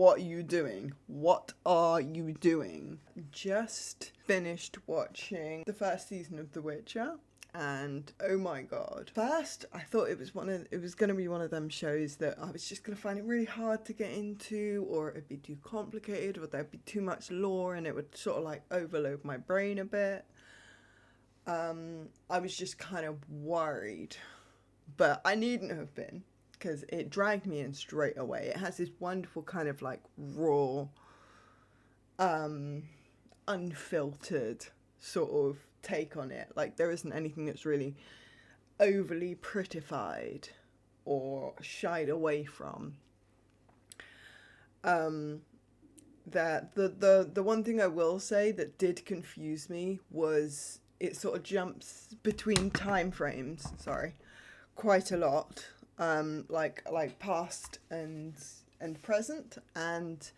what are you doing? What are you doing? Just finished watching the first season of The Witcher. And oh my god. First, I thought it was going to be one of them shows that I was just going to find it really hard to get into, or it'd be too complicated, or there'd be too much lore and it would sort of like overload my brain a bit. I was just kind of worried, but I needn't have been, because it dragged me in straight away. It has this wonderful kind of like raw, unfiltered sort of take on it. Like, there isn't anything that's really overly prettified or shied away from. The one thing I will say that did confuse me was it sort of jumps between time frames, quite a lot, like past and present, and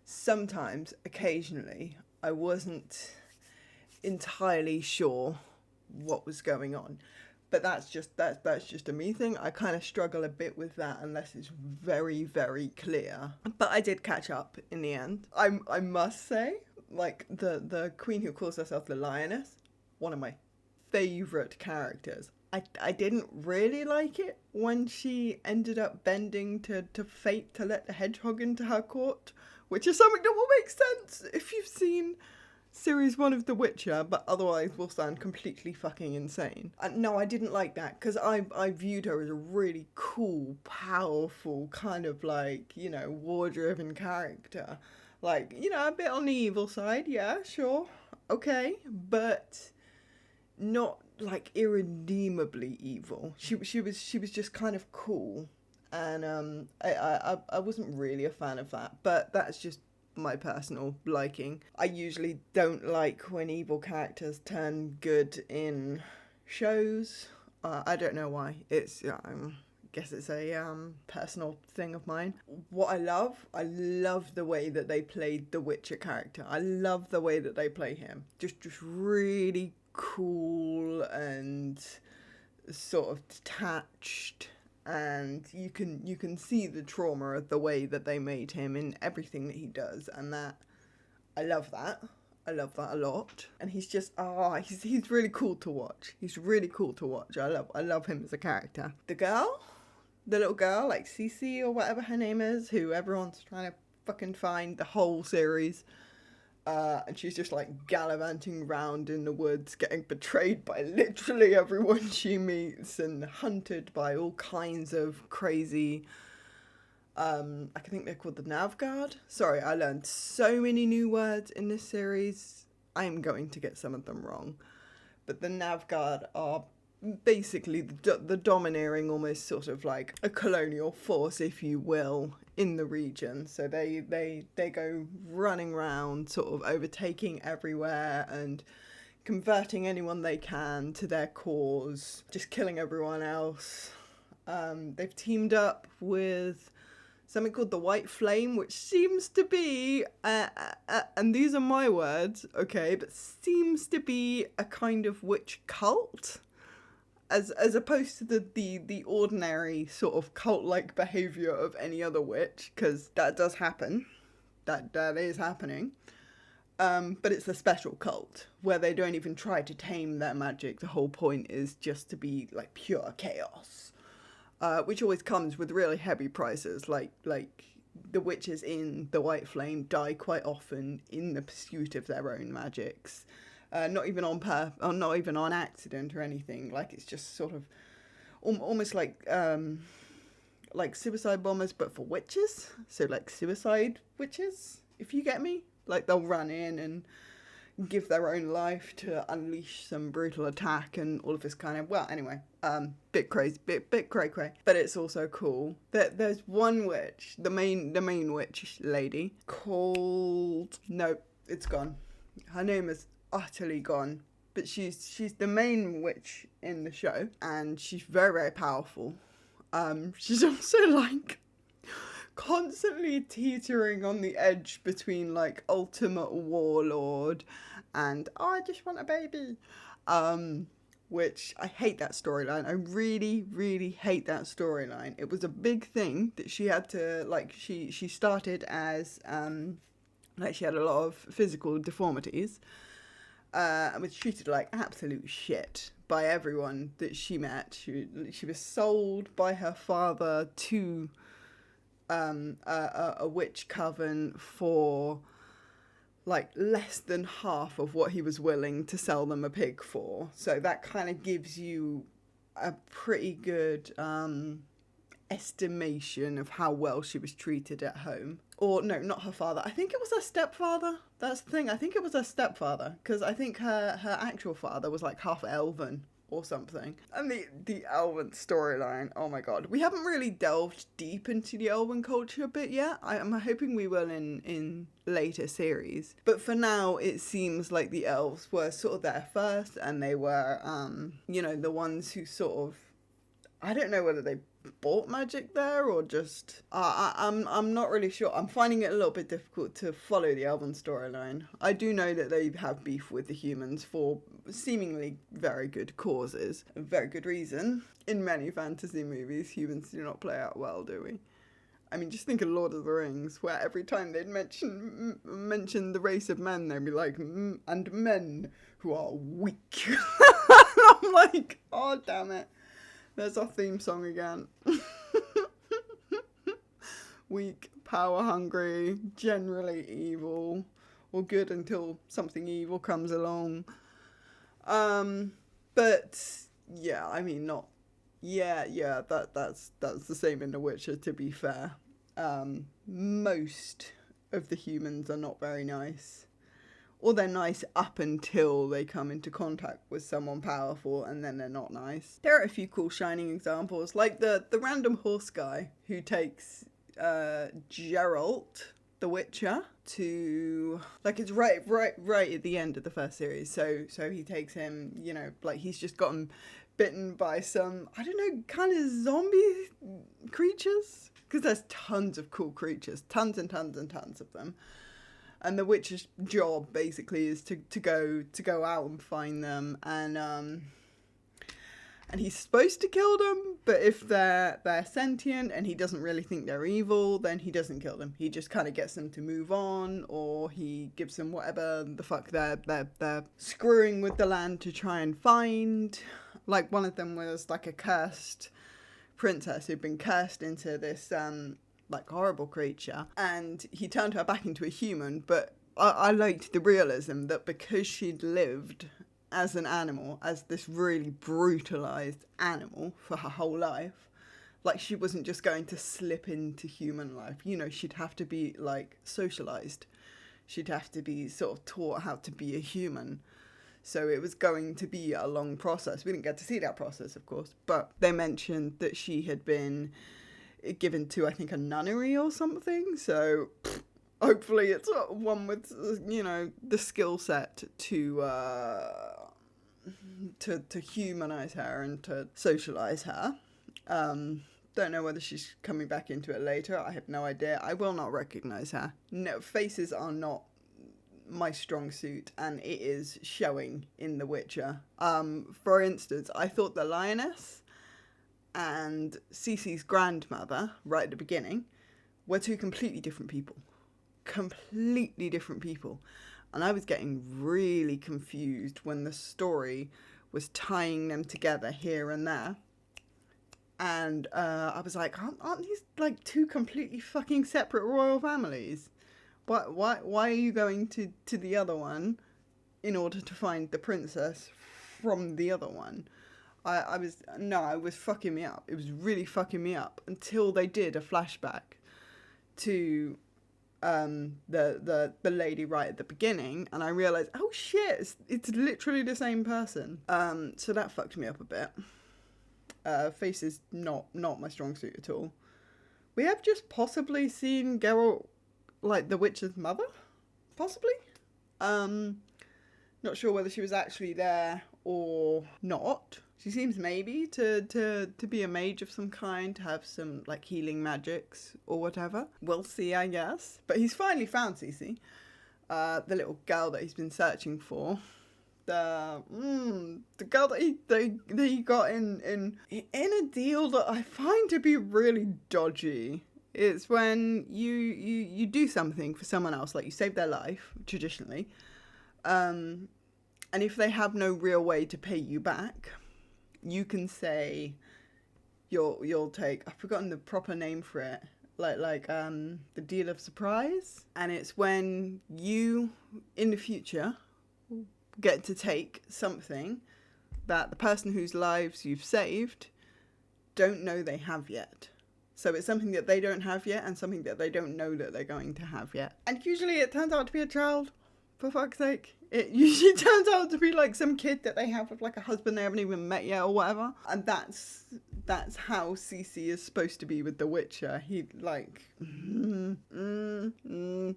sometimes, occasionally, I wasn't entirely sure what was going on. But that's just a me thing. I kind of struggle a bit with that unless it's very, very clear. But I did catch up in the end. I must say, like, the queen who calls herself the Lioness, one of my favourite characters. I didn't really like it when she ended up bending to fate to let the hedgehog into her court, which is something that will make sense if you've seen Series 1 of The Witcher, but otherwise will sound completely fucking insane. No, I didn't like that, because I viewed her as a really cool, powerful, kind of like, you know, war-driven character. Like, you know, a bit on the evil side, yeah, sure, okay, but not like irredeemably evil. She was just kind of cool, and I wasn't really a fan of that, but that's just my personal liking. I usually don't like when evil characters turn good in shows. I don't know why. It's I guess it's a personal thing of mine. What I love the way that they played the Witcher character. I love the way that they play him. Just really cool and sort of detached. And you can see the trauma of the way that they made him in everything that he does, and that I love that a lot. And he's just he's really cool to watch. I love him as a character. The little girl, like Cece or whatever her name is, who everyone's trying to fucking find the whole series. And she's just like gallivanting round in the woods, getting betrayed by literally everyone she meets and hunted by all kinds of crazy, I think they're called the Navguard. Sorry, I learned so many new words in this series. I am going to get some of them wrong. But the Navguard are basically the domineering, almost sort of like a colonial force, if you will, in the region. So they go running around, sort of overtaking everywhere and converting anyone they can to their cause, just killing everyone else. They've teamed up with something called the White Flame, which seems to be, and these are my words, okay, but seems to be a kind of witch cult. As opposed to the ordinary sort of cult-like behaviour of any other witch, because that does happen. That is happening. But it's a special cult, where they don't even try to tame their magic. The whole point is just to be, like, pure chaos. Which always comes with really heavy prices, like the witches in the White Flame die quite often in the pursuit of their own magics. Not even on accident or anything. Like, it's just sort of almost like suicide bombers, but for witches. So like suicide witches, if you get me. Like, they'll run in and give their own life to unleash some brutal attack and all of this kind of, well, anyway, bit crazy, bit cray-cray. But it's also cool that there's one witch, the main witch lady, called, nope, it's gone. Her name is utterly gone, but she's the main witch in the show, and she's very, very powerful. She's also like constantly teetering on the edge between like ultimate warlord and I just want a baby. which I hate that storyline. I really, really hate that storyline. It was a big thing that she had to, like, she started as, like, she had a lot of physical deformities, and was treated like absolute shit by everyone that she met. She was sold by her father to a witch coven for like less than half of what he was willing to sell them a pig for. So that kind of gives you a pretty good estimation of how well she was treated at home. Or no, not her father. I think it was her stepfather. That's the thing. I think it was her stepfather, because I think her actual father was like half elven or something. And the Elven storyline, oh my god. We haven't really delved deep into the Elven culture a bit yet. I'm hoping we will in later series. But for now, it seems like the elves were sort of there first, and they were, you know, the ones who sort of, I don't know whether they bought magic there or just I'm not really sure. I'm finding it a little bit difficult to follow the Elven storyline. I do know that they have beef with the humans for seemingly very good causes, a very good reason. In many fantasy movies, humans do not play out well, do we? I mean, just think of Lord of the Rings, where every time they'd mention the race of men, they'd be like, and men who are weak. I'm like, oh damn it. There's our theme song again. Weak, power hungry, generally evil, or good until something evil comes along. But yeah, I mean, not. Yeah. That's the same in The Witcher. To be fair, most of the humans are not very nice. Or they're nice up until they come into contact with someone powerful, and then they're not nice. There are a few cool shining examples, like the random horse guy who takes Geralt, the Witcher, to, like, it's right at the end of the first series. So he takes him, you know, like he's just gotten bitten by some, I don't know, kind of zombie creatures, because there's tons of cool creatures, tons and tons and tons of them. And the witch's job basically is to go out and find them, and he's supposed to kill them, but if they're sentient and he doesn't really think they're evil, then he doesn't kill them. He just kind of gets them to move on, or he gives them whatever the fuck they're screwing with the land to try and find. Like, one of them was like a cursed princess who'd been cursed into this like horrible creature, and he turned her back into a human. But I liked the realism that because she'd lived as an animal, as this really brutalized animal for her whole life, like, she wasn't just going to slip into human life. You know, she'd have to be like socialized. She'd have to be sort of taught how to be a human. So it was going to be a long process. We didn't get to see that process, of course, but they mentioned that she had been given to, I think, a nunnery or something. So hopefully it's one with, you know, the skill set to humanize her and to socialize her. Don't know whether she's coming back into it later. I have no idea. I will not recognize her. No, faces are not my strong suit, and it is showing in The Witcher. For instance, I thought the lioness and Cece's grandmother, right at the beginning, were two completely different people. Completely different people. And I was getting really confused when the story was tying them together here and there. And I was like, aren't these like two completely fucking separate royal families? Why are you going to the other one in order to find the princess from the other one? It was fucking me up. It was really fucking me up until they did a flashback to the lady right at the beginning, and I realised, oh shit, it's literally the same person. So that fucked me up a bit. Face is not my strong suit at all. We have just possibly seen Geralt, like, the witch's mother? Possibly? Not sure whether she was actually there or not. She seems maybe to be a mage of some kind, to have some, like, healing magics or whatever. We'll see, I guess. But he's finally found Cece, the little girl that he's been searching for the girl that he got in a deal that I find to be really dodgy. It's when you do something for someone else, like you save their life, traditionally, and if they have no real way to pay you back, you can say you'll take, I've forgotten the proper name for it, like the deal of surprise. And it's when you, in the future, get to take something that the person whose lives you've saved don't know they have yet. So it's something that they don't have yet and something that they don't know that they're going to have yet. And usually it turns out to be a child, for fuck's sake. It usually turns out to be like some kid that they have with like a husband they haven't even met yet or whatever. And that's how Cece is supposed to be with The Witcher. He like,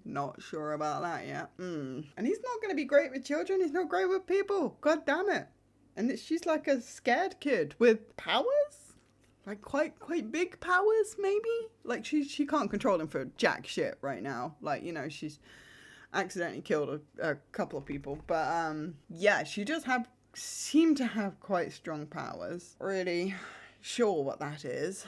not sure about that yet. And he's not going to be great with children. He's not great with people. God damn it. And she's like a scared kid with powers? Like quite big powers, maybe? Like she can't control them for jack shit right now. Like, you know, she's accidentally killed a couple of people. But yeah, she does seem to have quite strong powers. Really sure what that is.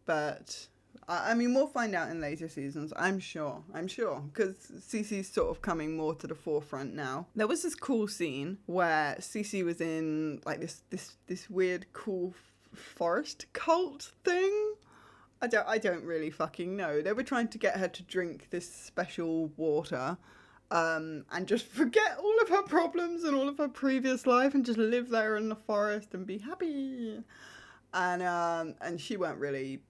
But I mean, we'll find out in later seasons, I'm sure. Because Cece's sort of coming more to the forefront now. There was this cool scene where Cece was in like this weird cool forest cult thing. I don't really fucking know. They were trying to get her to drink this special water and just forget all of her problems and all of her previous life and just live there in the forest and be happy. And she weren't really,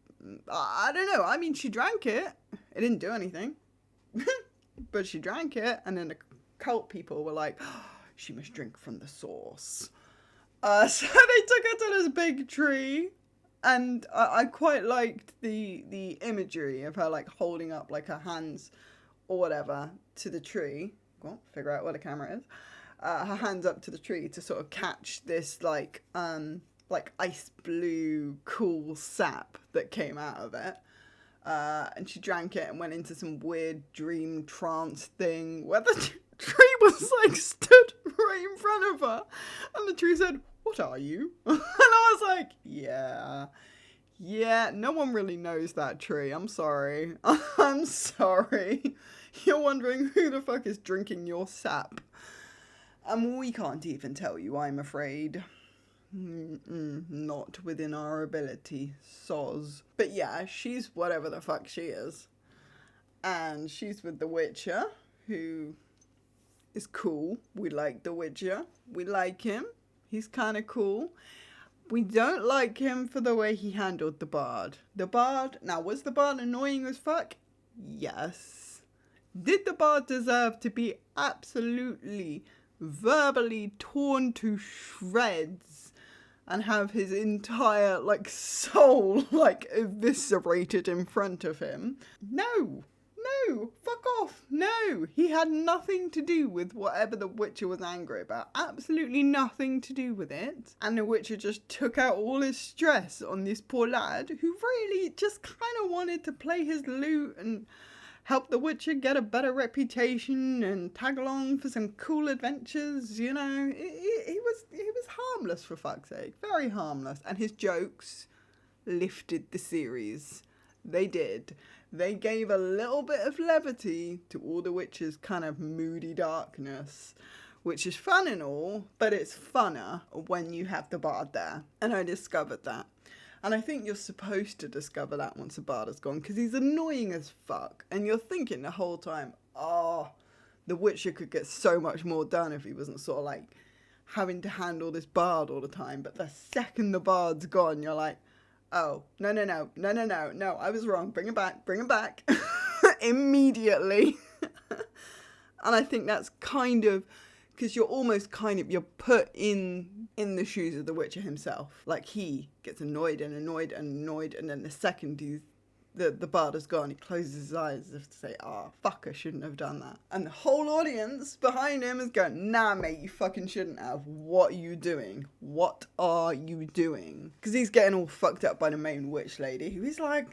I don't know. I mean, she drank it. It didn't do anything. But she drank it, and then the cult people were like, oh, she must drink from the source. So they took her to this big tree, and I quite liked the imagery of her like holding up like her hands or whatever to the tree. Well, figure out where the camera is. Her hands up to the tree to sort of catch this like ice blue cool sap that came out of it. And she drank it and went into some weird dream trance thing where the tree was like stood right in front of her, and the tree said, "What are you?" And I was like, yeah, no one really knows that tree. I'm sorry. You're wondering who the fuck is drinking your sap. We can't even tell you, I'm afraid. Not within our ability, soz. But yeah, she's whatever the fuck she is. And she's with The Witcher, who is cool. We like The Witcher. We like him. He's kind of cool. We don't like him for the way he handled the Bard. Now, was the Bard annoying as fuck? Yes. Did the Bard deserve to be absolutely verbally torn to shreds and have his entire, like, soul, like, eviscerated in front of him? No, fuck off. No, he had nothing to do with whatever the Witcher was angry about. Absolutely nothing to do with it. And the Witcher just took out all his stress on this poor lad who really just kind of wanted to play his lute and help the Witcher get a better reputation and tag along for some cool adventures, you know. He was harmless, for fuck's sake. Very harmless. And his jokes lifted the series. They did. They gave a little bit of levity to all the Witcher's kind of moody darkness, which is fun and all, but it's funner when you have the Bard there. And I discovered that. And I think you're supposed to discover that once the Bard is gone, because he's annoying as fuck. And you're thinking the whole time, oh, the Witcher could get so much more done if he wasn't sort of like having to handle this Bard all the time. But the second the Bard's gone, you're like, oh, no, I was wrong. Bring it back. Immediately. And I think that's kind of, because you're almost you're put in the shoes of the Witcher himself. Like, he gets annoyed, and then the second the Bard is gone, he closes his eyes as if to say, oh, fuck, I shouldn't have done that. And the whole audience behind him is going, nah, mate, you fucking shouldn't have. What are you doing? Because he's getting all fucked up by the main witch lady, who is like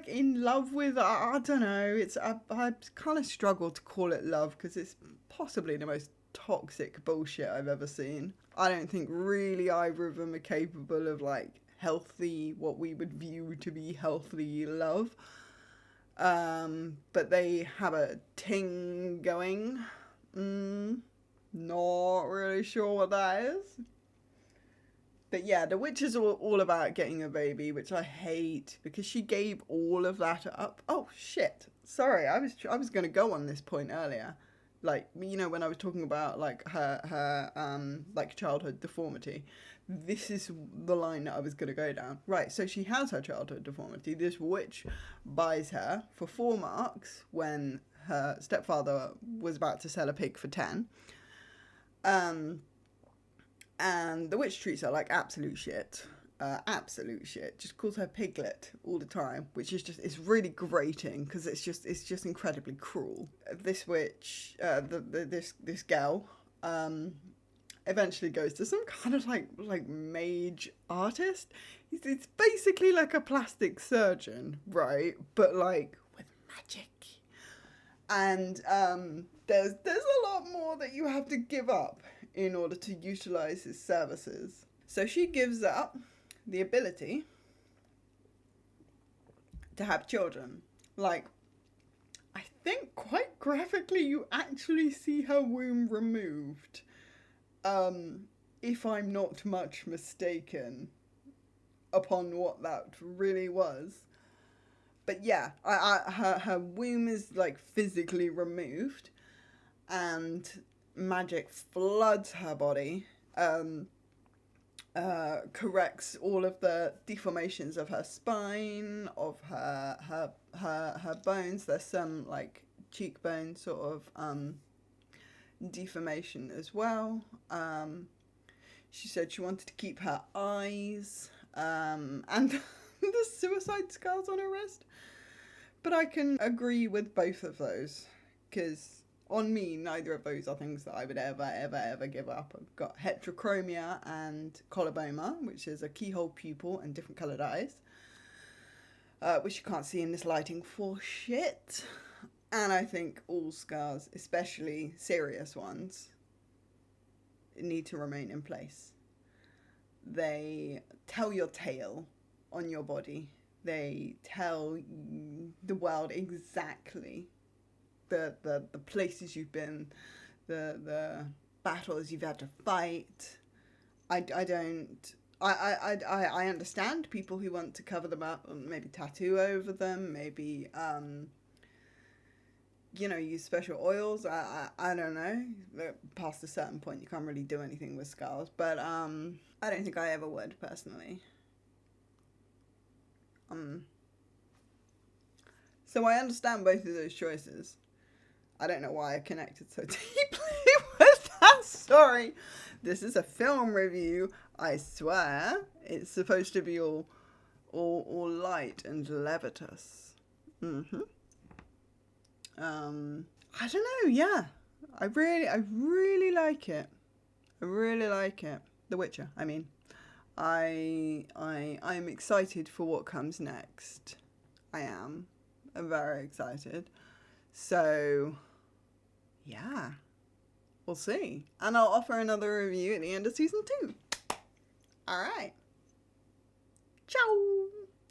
in love with, I don't know, I kind of struggle to call it love, because it's possibly the most toxic bullshit I've ever seen. I don't think really either of them are capable of like healthy, what we would view to be healthy love. But they have a ting going. Not really sure what that is. But yeah, The Witch is all about getting a baby, which I hate because she gave all of that up. Oh shit! Sorry, I was going to go on this point earlier, like, you know, when I was talking about like her like childhood deformity. This is the line that I was going to go down. Right, so she has her childhood deformity. This witch buys her for 4 marks when her stepfather was about to sell a pig for 10. And the witch treats her like absolute shit. Just calls her Piglet all the time, which is just, it's really grating because it's just incredibly cruel. This witch, this girl, eventually goes to some kind of like mage artist. It's basically like a plastic surgeon, right? But like with magic. And there's a lot more that you have to give up in order to utilize his services. So she gives up the ability to have children. Like, I think quite graphically you actually see her womb removed. If I'm not much mistaken upon what that really was. But yeah, her womb is like physically removed and magic floods her body, corrects all of the deformations of her spine, of her bones. There's some like cheekbone sort of deformation as well. She said she wanted to keep her eyes and the suicide scars on her wrist. But I can agree with both of those, because on me, neither of those are things that I would ever give up. I've got heterochromia and coloboma, which is a keyhole pupil and different coloured eyes, which you can't see in this lighting for shit. And I think all scars, especially serious ones, need to remain in place. They tell your tale on your body. They tell the world exactly the places you've been, the battles you've had to fight. I understand people who want to cover them up, maybe tattoo over them, maybe use special oils. I don't know. Past a certain point, you can't really do anything with scars. But I don't think I ever would personally. So I understand both of those choices. I don't know why I connected so deeply with that story. This is a film review, I swear. It's supposed to be all light and levitous. I don't know, yeah. I really like it. I really like it. The Witcher, I mean. I'm excited for what comes next. I am. I'm very excited. So, yeah. We'll see. And I'll offer another review at the end of season 2. Alright. Ciao!